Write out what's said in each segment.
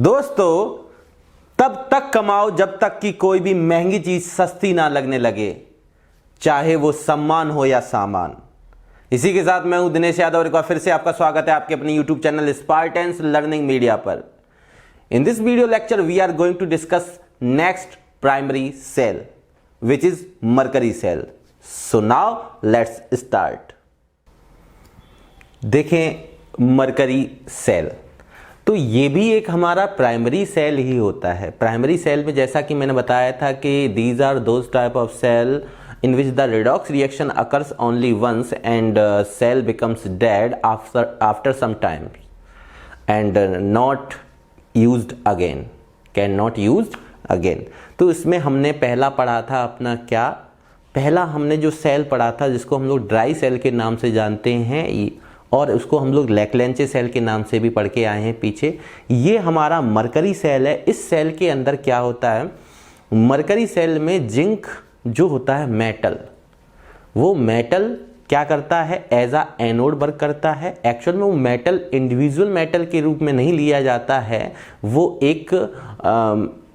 दोस्तों, तब तक कमाओ जब तक कि कोई भी महंगी चीज सस्ती ना लगने लगे, चाहे वो सम्मान हो या सामान। इसी के साथ मैं हूं दिनेश यादव और एक बार फिर से आपका स्वागत है आपके अपने YouTube channel Spartans Learning Media पर। In this video lecture we are going to discuss next primary cell which is mercury cell. So now let's start. देखें मरकरी सेल, तो ये भी एक हमारा प्राइमरी सेल ही होता है। प्राइमरी सेल में जैसा कि मैंने बताया था कि these are those type of cell in which the redox reaction occurs only once and cell becomes dead after some time and not used again, cannot used again। तो इसमें हमने पहला पढ़ा था अपना क्या, पहला हमने जो सेल पढ़ा था जिसको हम लोग ड्राई सेल के नाम से जानते हैं और उसको हम लोग लेक्लेंचे सेल के नाम से भी पढ़ के आए हैं पीछे। ये हमारा मरकरी सेल है। इस सेल के अंदर क्या होता है, मरकरी सेल में जिंक जो होता है मेटल, वो मेटल क्या करता है, एज आ एनोड वर्क करता है। एक्चुअल में वो मेटल इंडिविजुअल मेटल के रूप में नहीं लिया जाता है, वो एक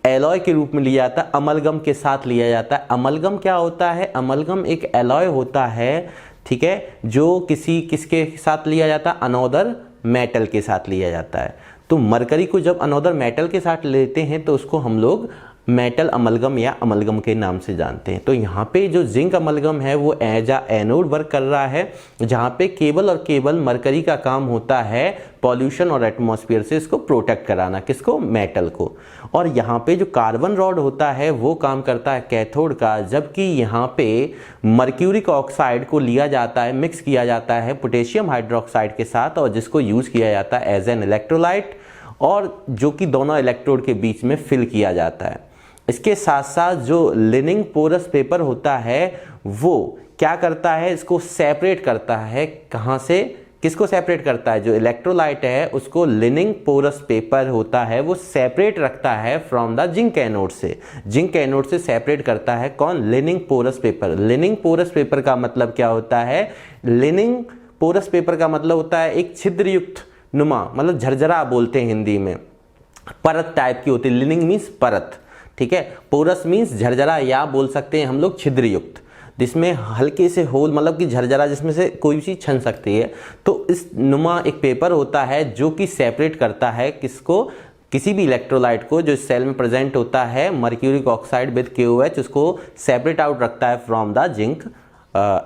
एलॉय के रूप में लिया जाता है, अमलगम के साथ लिया जाता है। अमलगम क्या होता है, अमलगम एक एलॉय होता है, ठीक है, जो किसके साथ लिया जाता है, अनोदर मेटल के साथ लिया जाता है। तो मरकरी को जब अनोदर मेटल के साथ लेते हैं तो उसको हम लोग मेटल अमलगम या अमलगम के नाम से जानते हैं। तो यहाँ पे जो जिंक अमलगम है वो एज आ एनोड वर्क कर रहा है, जहाँ पे केवल और केवल मरकरी का काम होता है पॉल्यूशन और एटमॉस्फेयर से इसको प्रोटेक्ट कराना, किसको, मेटल को। और यहाँ पे जो कार्बन रॉड होता है वो काम करता है कैथोड का, जबकि यहाँ पे मर्क्यूरिक ऑक्साइड को लिया जाता है, मिक्स किया जाता है पोटेशियम हाइड्रोक्साइड के साथ और जिसको यूज किया जाता है एज एन इलेक्ट्रोलाइट, और जो कि दोनों इलेक्ट्रोड के बीच में फिल किया जाता है। इसके साथ साथ जो लिनिंग पोरस पेपर होता है वो क्या करता है, इसको सेपरेट करता है। कहाँ से, किसको सेपरेट करता है, जो इलेक्ट्रोलाइट है उसको लिनिंग पोरस पेपर होता है वो सेपरेट रखता है फ्रॉम द जिंक एनोड से। जिंक एनोड से सेपरेट करता है कौन, lining porous paper. Lining porous paper का मतलब क्या होता है, लिनिंग पोरस पेपर का मतलब होता है एक छिद्रयुक्त नुमा, मतलब झरझरा बोलते हैं हिंदी में, परत टाइप की होती है। लिनिंग मीन्स परत, ठीक है, पोरस मीन्स झरझरा, या बोल सकते हैं हम लोग छिद्रयुक्त, जिसमें हल्के से होल, मतलब कि झरझरा जिसमें से कोई चीज छन सकती है। तो इस नुमा एक पेपर होता है जो कि सेपरेट करता है किसको, किसी भी इलेक्ट्रोलाइट को जो इस सेल में प्रेजेंट होता है, मर्क्यूरिक ऑक्साइड विद KOH, उसको सेपरेट आउट रखता है फ्रॉम द जिंक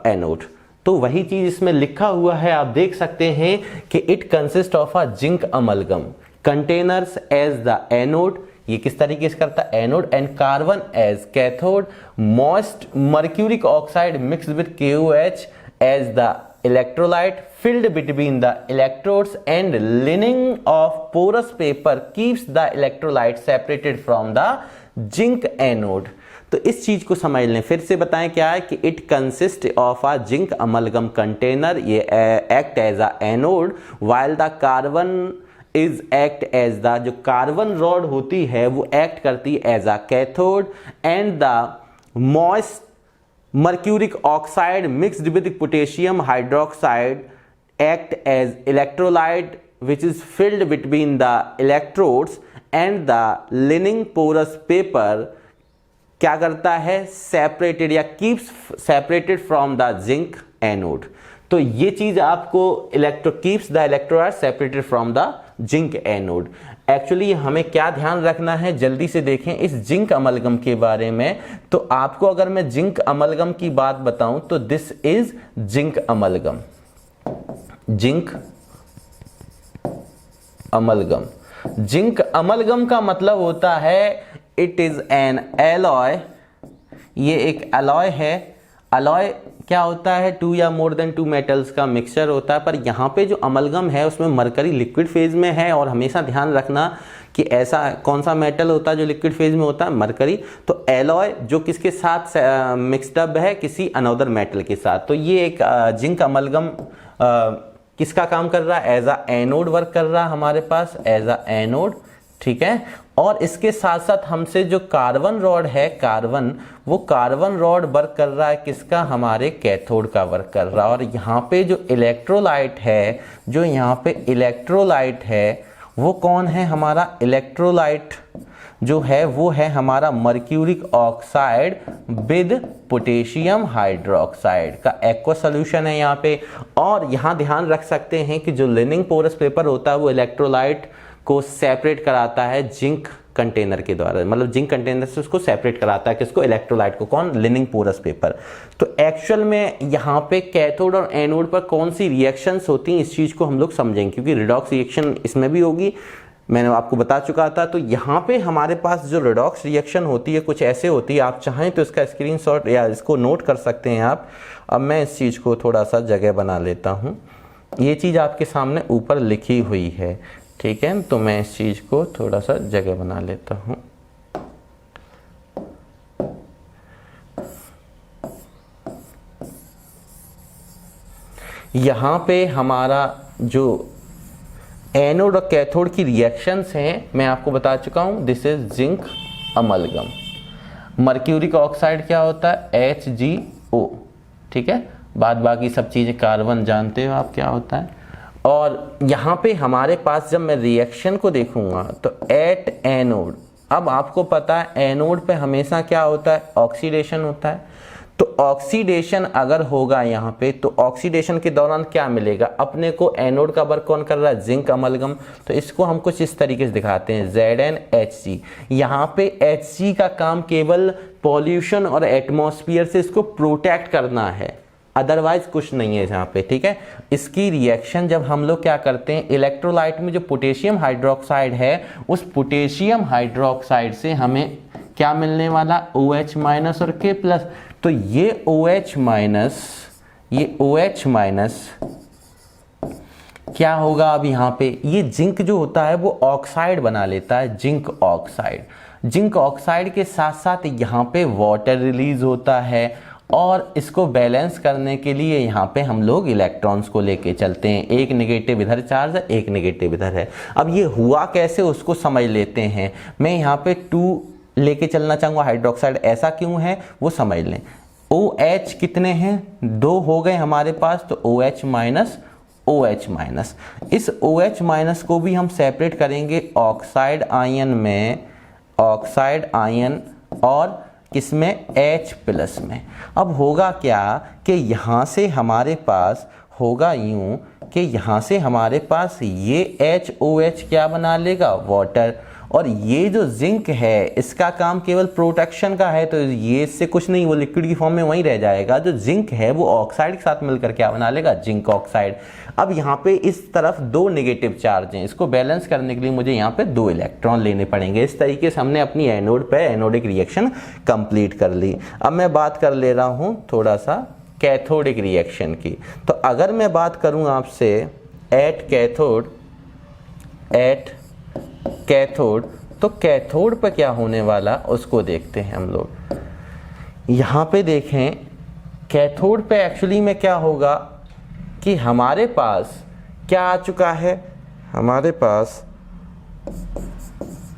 एनोड। तो वही चीज इसमें लिखा हुआ है, आप देख सकते हैं कि it consist of a zinc amalgam containers as the anode, ये किस तरीके से करता है, anode, and carbon as cathode, moist mercuric oxide mixed with KOH as the electrolyte filled between the electrodes, and lining of porous paper keeps the electrolyte separated from the zinc anode। तो इस चीज को समझ लें, फिर से बताएं क्या है कि it consist of a zinc amalgam container, ये act as a anode, while the carbon is act as the, जो कार्बन रॉड होती है वो एक्ट करती है as a cathode, and the moist mercuric oxide mixed with potassium hydroxide act as electrolyte which is filled between the electrodes, and the lining porous paper क्या करता है, separated या keeps separated from the zinc anode. तो ये चीज आपको keeps the electrolyte separated from the zinc anode. Actually हमें क्या ध्यान रखना है, जल्दी से देखें इस जिंक अमलगम के बारे में। तो आपको अगर मैं जिंक अमलगम की बात बताऊं तो this is zinc amalgam. Zinc amalgam, zinc amalgam का मतलब होता है इट इज एन एलॉय, ये एक एलॉय है। अलॉय क्या होता है, 2 या मोर देन 2 मेटल्स का मिक्सचर होता है, पर यहाँ पे जो अमलगम है उसमें मरकरी लिक्विड फेज में है। और हमेशा ध्यान रखना कि ऐसा कौन सा मेटल होता है जो लिक्विड फेज में होता है, मरकरी। तो एलॉय जो किसके साथ मिक्सड है, किसी अनदर मेटल के साथ। तो ये एक जिंक अमलगम किसका काम कर रहा है, एज अ एनोड वर्क कर रहा है हमारे पास, एज अ एनोड, ठीक है। और इसके साथ साथ हमसे जो कार्बन रॉड है, कार्बन, वो कार्बन रॉड वर्क कर रहा है किसका, हमारे कैथोड का वर्क कर रहा है। और यहाँ पे जो इलेक्ट्रोलाइट है, जो यहाँ पे इलेक्ट्रोलाइट है वो कौन है हमारा इलेक्ट्रोलाइट जो है वो है हमारा mercuric oxide with potassium hydroxide का एक्वा सोल्यूशन है यहाँ पे। और यहाँ ध्यान रख सकते हैं कि जो लिनिंग पोरस पेपर होता है वो इलेक्ट्रोलाइट को सेपरेट कराता है जिंक कंटेनर के द्वारा, मतलब जिंक कंटेनर से उसको सेपरेट कराता है किसको, इलेक्ट्रोलाइट को। कौन, लिनिंग पोरस पेपर। तो एक्चुअल में यहाँ पे कैथोड और एनोड पर कौन सी रिएक्शंस होती हैं इस चीज को हम लोग समझेंगे, क्योंकि रिडॉक्स रिएक्शन इसमें भी होगी, मैंने आपको बता चुका था। तो यहाँ पे हमारे पास जो रिडॉक्स रिएक्शन होती है कुछ ऐसे होती है, आप चाहें तो इसका स्क्रीनशॉट या इसको नोट कर सकते हैं आप। अब मैं इस चीज़ को थोड़ा सा जगह बना लेता हूँ, ये चीज़ आपके सामने ऊपर लिखी हुई है, ठीक है। तो मैं इस चीज़ को थोड़ा सा जगह बना लेता हूँ। यहाँ पे हमारा जो एनोड और कैथोड की रिएक्शंस हैं मैं आपको बता चुका हूँ। This is zinc amalgam. Mercuric oxide क्या होता है, HgO, ठीक है। बाद बाकी सब चीज़ें कार्बन जानते हो आप क्या होता है। और यहाँ पे हमारे पास जब मैं रिएक्शन को देखूंगा तो एट एनोड, अब आपको पता है एनोड पे हमेशा क्या होता है, ऑक्सीडेशन होता है। तो ऑक्सीडेशन अगर होगा यहाँ पे तो ऑक्सीडेशन के दौरान क्या मिलेगा अपने को, एनोड का वर्क कौन कर रहा है, जिंक अमलगम। तो इसको हम कुछ इस तरीके से दिखाते हैं, ZnHg। यहाँ पे Hg का काम केवल पॉल्यूशन और एटमॉस्फेयर से इसको प्रोटेक्ट करना है, अदरवाइज कुछ नहीं है यहाँ पे, ठीक है। इसकी रिएक्शन जब हम लोग क्या करते हैं, इलेक्ट्रोलाइट में जो पोटेशियम हाइड्रोक्साइड है उस पोटेशियम हाइड्रोक्साइड से हमें क्या मिलने वाला, OH माइनस और K+। तो ये OH माइनस क्या होगा अब यहाँ पे, ये जिंक जो होता है वो ऑक्साइड बना लेता है, जिंक ऑक्साइड। जिंक ऑक्साइड के साथ साथ यहाँ पे वाटर रिलीज होता है और इसको बैलेंस करने के लिए यहाँ पे हम लोग इलेक्ट्रॉन्स को लेके चलते हैं, एक नेगेटिव इधर चार्ज है, एक नेगेटिव इधर है। अब ये हुआ कैसे उसको समझ लेते हैं। मैं यहाँ पे 2 लेके चलना चाहूँगा, हाइड्रोक्साइड ऐसा क्यों है वो समझ लें। OH कितने हैं, 2 हो गए हमारे पास, तो OH माइनस OH माइनस। इस OH माइनस को भी हम सेपरेट करेंगे ऑक्साइड आयन में, ऑक्साइड आयन और किसमें, H+ में। अब होगा क्या कि यहाँ से हमारे पास होगा यूं कि यहाँ से हमारे पास ये HOH क्या बना लेगा, वाटर। और ये जो जिंक है इसका काम केवल प्रोटेक्शन का है, तो ये इससे कुछ नहीं, वो लिक्विड की फॉर्म में वहीं रह जाएगा। जो जिंक है वो ऑक्साइड के साथ मिलकर क्या बना लेगा, जिंक ऑक्साइड। अब यहाँ पे इस तरफ 2 नेगेटिव चार्ज हैं, इसको बैलेंस करने के लिए मुझे यहाँ पे 2 इलेक्ट्रॉन लेने पड़ेंगे। इस तरीके से हमने अपनी एनोड पे एनोडिक रिएक्शन कंप्लीट कर ली। अब मैं बात कर ले रहा हूँ थोड़ा सा कैथोडिक रिएक्शन की। तो अगर मैं बात करूँ आपसे एट कैथोड, तो कैथोड पर क्या होने वाला उसको देखते हैं हम लोग। यहाँ पे देखें कैथोड पे एक्चुअली में क्या होगा कि हमारे पास क्या आ चुका है, हमारे पास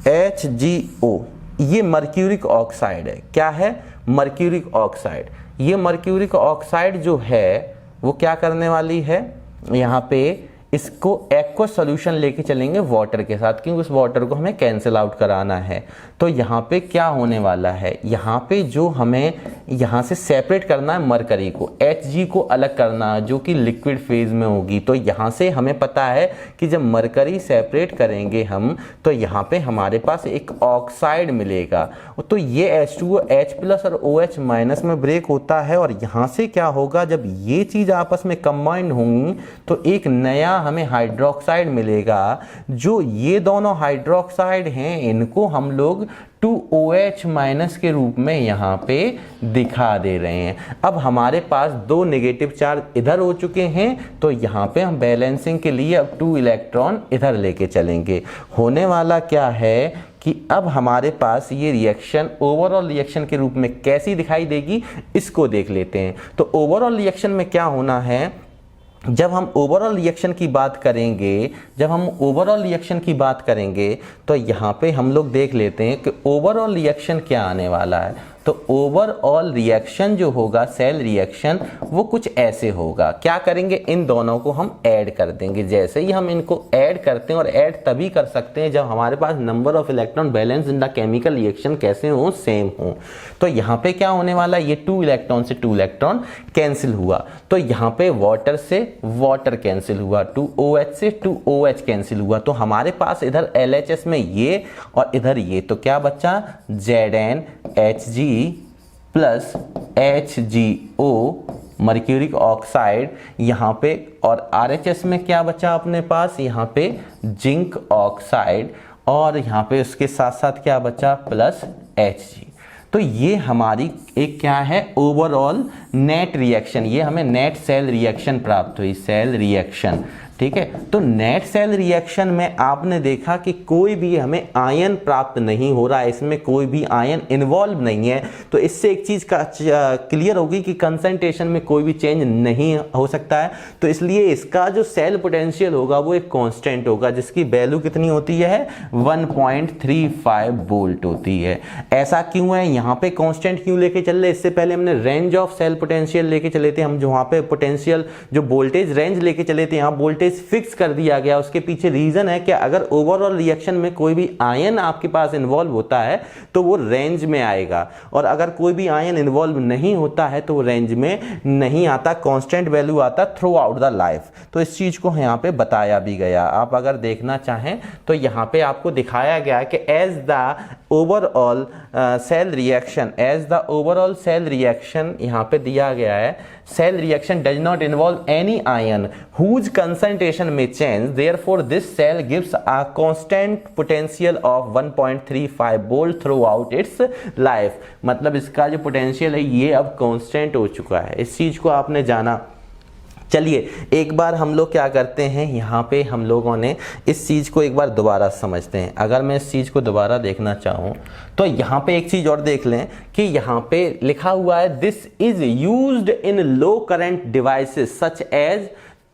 HgO, ये मर्क्यूरिक ऑक्साइड है। क्या है, मर्क्यूरिक ऑक्साइड। ये मर्क्यूरिक ऑक्साइड जो है वो क्या करने वाली है, यहाँ पे इसको एक्वा सॉल्यूशन लेके चलेंगे वाटर के साथ, क्योंकि उस वाटर को हमें कैंसिल आउट कराना है। तो यहाँ पे क्या होने वाला है, यहाँ पे जो हमें यहाँ से सेपरेट करना है मरकरी को, Hg को अलग करना है जो कि लिक्विड फेज में होगी। तो यहाँ से हमें पता है कि जब मरकरी सेपरेट करेंगे हम तो यहाँ पे हमारे पास एक ऑक्साइड मिलेगा। तो ये H2O H+ और OH माइनस में ब्रेक होता है और यहाँ से क्या होगा, जब ये चीज़ आपस में कंबाइंड होंगी तो एक नया हमें हाइड्रोक्साइड मिलेगा। जो ये दोनों हाइड्रोक्साइड हैं इनको हम लोग 2OH माइनस के रूप में यहाँ पे दिखा दे रहे हैं। अब हमारे पास 2 नेगेटिव चार्ज इधर हो चुके हैं, तो यहाँ पे हम बैलेंसिंग के लिए अब 2 इलेक्ट्रॉन इधर लेके चलेंगे। होने वाला क्या है कि अब हमारे पास ये रिएक्शन ओवरऑल रिएक्शन के रूप में कैसी दिखाई देगी इसको देख लेते हैं। तो ओवरऑल रिएक्शन में क्या होना है, जब हम ओवरऑल रिएक्शन की बात करेंगे तो यहाँ पे हम लोग देख लेते हैं कि ओवरऑल रिएक्शन क्या आने वाला है। तो ओवरऑल रिएक्शन जो होगा सेल रिएक्शन वो कुछ ऐसे होगा। क्या करेंगे, इन दोनों को हम ऐड कर देंगे। जैसे ही हम इनको ऐड करते हैं, और ऐड तभी कर सकते हैं जब हमारे पास number of electron balance in the chemical reaction कैसे हो, सेम हो। तो यहाँ पे क्या होने वाला, ये 2 इलेक्ट्रॉन से 2 इलेक्ट्रॉन कैंसिल हुआ, तो यहाँ पे वाटर से वाटर कैंसिल हुआ, 2OH से 2OH कैंसिल हुआ। तो हमारे पास इधर LHS में ये और इधर ये, तो क्या बचा, ZnHg plus HgO mercuric oxide यहाँ पे, और RHS में क्या बचा अपने पास, यहाँ पे जिंक ऑक्साइड, और यहाँ पे उसके साथ साथ क्या बचा, प्लस Hg। तो ये हमारी एक क्या है, ओवरऑल नेट रिएक्शन, ये हमें नेट सेल रिएक्शन प्राप्त हुई, सेल रिएक्शन। ठीक है, तो नेट सेल रिएक्शन में आपने देखा कि कोई भी हमें आयन प्राप्त नहीं हो रहा है, इसमें कोई भी आयन इन्वॉल्व नहीं है। तो इससे एक चीज़ का क्लियर होगी कि कंसंट्रेशन में कोई भी चेंज नहीं हो सकता है। तो इसलिए इसका जो सेल पोटेंशियल होगा वो एक कांस्टेंट होगा, जिसकी वैल्यू कितनी होती है, 1.35 वोल्ट होती है। ऐसा क्यों है, यहाँ पे कांस्टेंट क्यों लेके चल रहे, इससे पहले हमने रेंज ऑफ सेल पोटेंशियल लेके चले थे, हम जो वहाँ पे पोटेंशियल जो वोल्टेज रेंज लेके चले थे, यहाँ वोल्टेज फिक्स कर दिया गया। उसके पीछे रीजन है कि अगर ओवरऑल रिएक्शन में कोई भी आयन आपके पास इन्वॉल्व होता है तो वो रेंज में आएगा, और अगर कोई भी आयन इन्वॉल्व नहीं होता है तो वो रेंज में नहीं आता, कांस्टेंट वैल्यू आता थ्रू आउट द लाइफ। तो इस चीज को यहाँ पे बताया भी गया, आप अगर देखना चाहें तो यहाँ पे आपको दिखाया गया है कि as the overall cell reaction, as the overall cell reaction यहाँ पे दिया गया है, cell reaction does not involve any ion whose concentration may change, therefore this cell gives a constant potential of 1.35 volt throughout its life। मतलब इसका जो potential है ये अब कांस्टेंट हो चुका है। इस चीज को आपने जाना। चलिए एक बार हम लोग क्या करते हैं, यहाँ पे हम लोगों ने इस चीज़ को एक बार दोबारा समझते हैं। अगर मैं इस चीज़ को दोबारा देखना चाहूँ तो यहाँ पे एक चीज़ और देख लें कि यहाँ पे लिखा हुआ है this is used in low current devices such as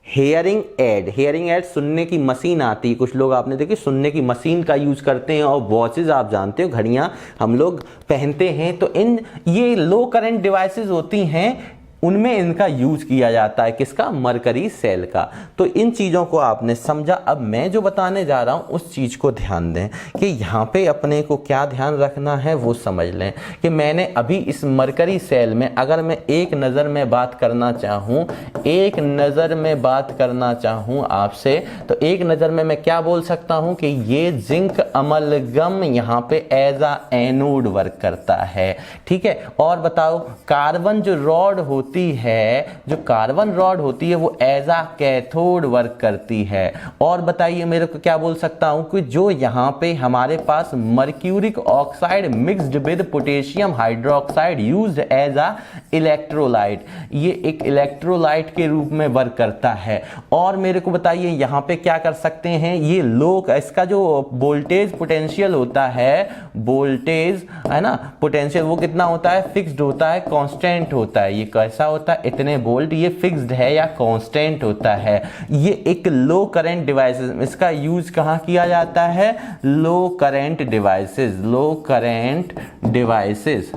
hearing aid. Hearing aid सुनने की मशीन आती है, कुछ लोग आपने देखी सुनने की मशीन का यूज करते हैं, और वॉचेज आप जानते हो घड़ियाँ हम लोग पहनते हैं। तो इन ये लो करंट डिवाइसेस होती हैं, उनमें इनका यूज किया जाता है, किसका, मरकरी सेल का। तो इन चीज़ों को आपने समझा। अब मैं जो बताने जा रहा हूं उस चीज़ को ध्यान दें कि यहाँ पे अपने को क्या ध्यान रखना है वो समझ लें कि मैंने अभी इस मरकरी सेल में अगर मैं एक नज़र में बात करना चाहूँ, एक नज़र में बात करना चाहूँ आपसे, तो एक नज़र में मैं क्या बोल सकता हूँ कि ये जिंक अमलगम यहाँ पे एज आ एनोड वर्क करता है। ठीक है, और बताओ कार्बन जो रॉड होती है, जो कार्बन रॉड होती है वो एज आ कैथोड वर्क करती है। और बताइए मेरे को क्या बोल सकता हूं कि जो यहाँ पे हमारे पास mercuric oxide mixed with potassium hydroxide used as a electrolyte, ये एक इलेक्ट्रोलाइट के रूप में वर्क करता है। और मेरे को बताइए यहाँ पे क्या कर सकते हैं, ये लो इसका जो वोल्टेज पोटेंशियल होता है, वोल्टेज है ना पोटेंशियल, वो कितना होता है, फिक्स्ड होता है, कांस्टेंट होता है। ये कैसा होता है, इतने वोल्ट, ये फिक्स्ड है या कांस्टेंट होता है। ये एक लो करंट डिवाइसेस, इसका यूज कहाँ किया जाता है, लो करंट डिवाइसेस, लो करंट डिवाइसेस।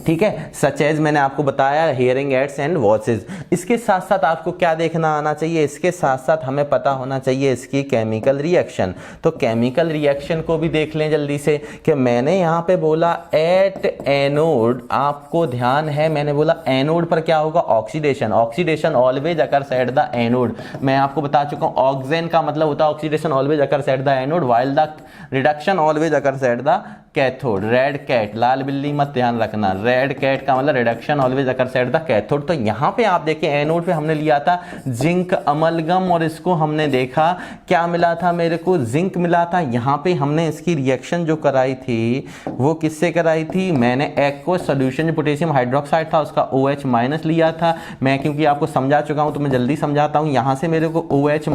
ठीक है, सच एज मैंने आपको बताया हियरिंग एड्स एंड वॉचेस। इसके साथ साथ आपको क्या देखना आना चाहिए, इसके साथ साथ हमें पता होना चाहिए इसकी केमिकल रिएक्शन। तो केमिकल रिएक्शन को भी देख लें जल्दी से कि मैंने यहाँ पे बोला एट एनोड, आपको ध्यान है मैंने बोला एनोड पर क्या होगा, oxidation. Oxidation always occurs at the anode. मैं आपको बता चुका हूँ ऑक्सीजन का मतलब होता है oxidation always occurs at the anode while the reduction always occurs at the cathode. Red cat, लाल बिल्ली मत ध्यान रखना, रेड कैट का मतलब reduction always occurs at the cathode. तो यहाँ पे आप देखिए एनोड पे हमने लिया था जिंक अमलगम, और इसको हमने देखा क्या मिला था, मेरे को जिंक मिला था। यहाँ पे हमने इसकी रिएक्शन जो कराई थी वो किससे कराई थी, मैंने एक्वस सॉल्यूशन जो पोटेशियम हाइड्रोक्साइड था उसका OH माइनस लिया था। मैं क्योंकि आपको समझा चुका हूँ तो मैं जल्दी समझाता हूँ। यहाँ से मेरे को OH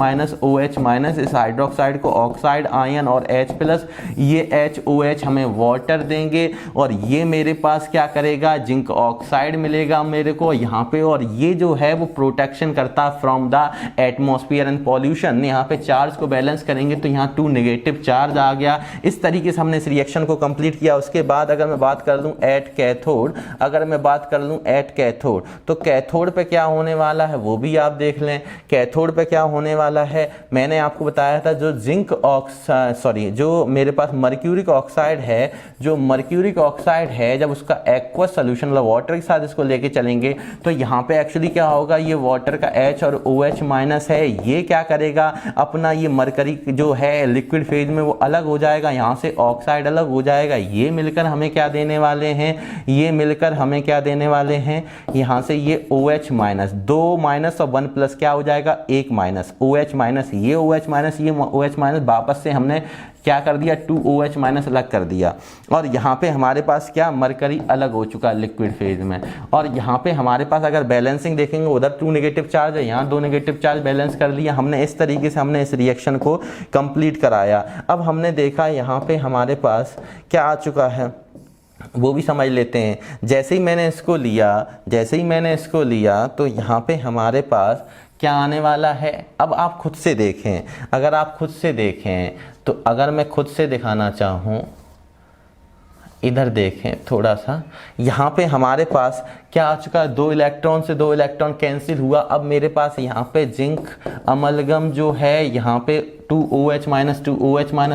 माइनस इस हाइड्रोक्साइड को ऑक्साइड आयन और H प्लस, ये HOH हमें वाटर देंगे, और ये मेरे पास क्या करे देगा, जिंक ऑक्साइड मिलेगा मेरे को यहाँ पे, और ये जो है वो प्रोटेक्शन करता है from the atmosphere and pollution. यहाँ पे चार्ज को बैलेंस करेंगे तो यहाँ 2 नेगेटिव चार्ज आ गया। इस तरीके से हमने इस रिएक्शन को कंप्लीट किया। उसके बाद अगर मैं बात कर लूँ एट कैथोड, तो कैथोड पे क्या होने वाला है वो भी आप देख लें। कैथोड पे क्या होने वाला है, मैंने आपको बताया था जो जो मेरे पास मर्क्यूरिक ऑक्साइड है, जब उसका एक्वस सोल्यूशन मतलब वाटर के साथ इसको लेके चलेंगे तो यहाँ पे एक्चुअली क्या होगा, ये वाटर का H और OH माइनस है, ये क्या करेगा, अपना ये मरकरी जो है लिक्विड फेज में वो अलग हो जाएगा, यहाँ से ऑक्साइड अलग हो जाएगा। ये मिलकर हमें क्या देने वाले हैं, यहाँ से ये OH माइनस, 2 माइनस और 1 प्लस क्या हो जाएगा, 1 माइनस, OH माइनस, ये OH माइनस वापस से हमने क्या कर दिया, 2OH माइनस अलग कर दिया। और यहाँ पे हमारे पास क्या, मरकरी अलग हो चुका लिक्विड फेज में। और यहाँ पे हमारे पास अगर बैलेंसिंग देखेंगे, उधर 2 नेगेटिव चार्ज है, यहाँ 2 नेगेटिव चार्ज बैलेंस कर लिया हमने। इस तरीके से हमने इस रिएक्शन को कंप्लीट कराया। अब हमने देखा यहाँ पे हमारे पास क्या आ चुका है वो भी समझ लेते हैं। जैसे ही मैंने इसको लिया तो यहाँ पे हमारे पास क्या आने वाला है। अब आप खुद से देखें, तो अगर मैं खुद से दिखाना चाहूँ, इधर देखें थोड़ा सा, यहाँ पे हमारे पास क्या आ चुका है, 2 इलेक्ट्रॉन से 2 इलेक्ट्रॉन कैंसिल हुआ। अब मेरे पास यहाँ पे जिंक अमलगम जो है, यहाँ पे 2OH माइनस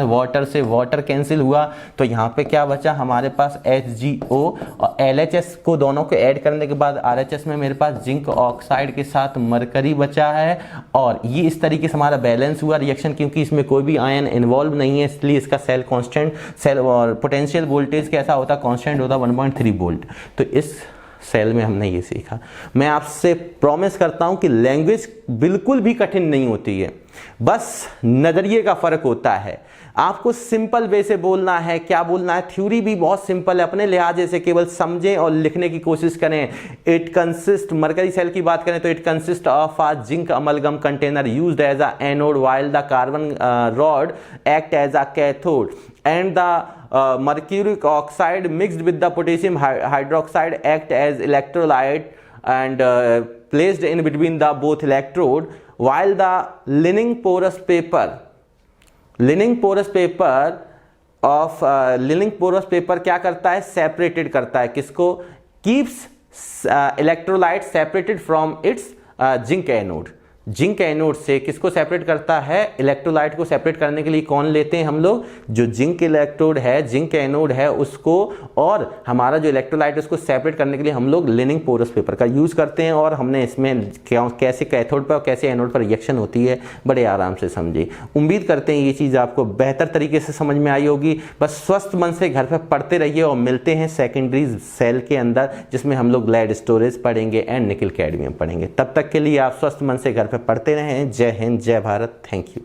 वाटर से वाटर कैंसिल हुआ, तो यहाँ पे क्या बचा हमारे पास HgO और LHS को दोनों को ऐड करने के बाद RHS में मेरे पास जिंक ऑक्साइड के साथ मरकरी बचा है। और ये इस तरीके से हमारा बैलेंस हुआ रिएक्शन, क्योंकि इसमें कोई भी आयन इन्वॉल्व नहीं है, इसलिए इसका सेल और पोटेंशियल वोल्टेज कैसा होता, कांस्टेंट होता 1.3 वोल्ट। तो इस सेल में हमने ये सीखा। मैं आपसे प्रॉमिस करता हूं कि लैंग्वेज बिल्कुल भी कठिन नहीं होती है, बस नजरिए का फर्क होता है। आपको सिंपल वे से बोलना है, क्या बोलना है, थ्योरी भी बहुत सिंपल है, अपने लिहाजे से केवल समझें और लिखने की कोशिश करें। इट कंसिस्ट, मरकरी सेल की बात करें तो it consist of a zinc amalgam container used as a anode while the carbon rod act as a cathode and the mercuric oxide mixed with the potassium hydroxide act as electrolyte and placed in between the both electrode, while the linen porous paper क्या करता है, separated करता है किसको, keeps electrolyte separated from its zinc anode। Zinc anode से किसको separate करता है, इलेक्ट्रोलाइट को सेपरेट करने के लिए कौन लेते हैं हम लोग, जो जिंक इलेक्ट्रोड है, जिंक एनोड है उसको, और हमारा जो इलेक्ट्रोलाइट उसको सेपरेट करने के लिए हम लोग लिनिंग पोरस पेपर का यूज़ करते हैं। और हमने इसमें कैसे कैथोड पर और कैसे एनोड पर रिएक्शन होती है बड़े आराम से समझी। उम्मीद करते हैं ये चीज़ आपको बेहतर तरीके से समझ में आई होगी। बस स्वस्थ मन से घर पर पढ़ते रहिए और मिलते हैं सेकेंडरी सेल के अंदर, जिसमें हम लोग लेड स्टोरेज पढ़ेंगे एंड निकल कैडमियम पढ़ेंगे। तब तक के लिए आप स्वस्थ मन से घर पर पढ़ते रहें। जय हिंद, जय भारत, थैंक यू।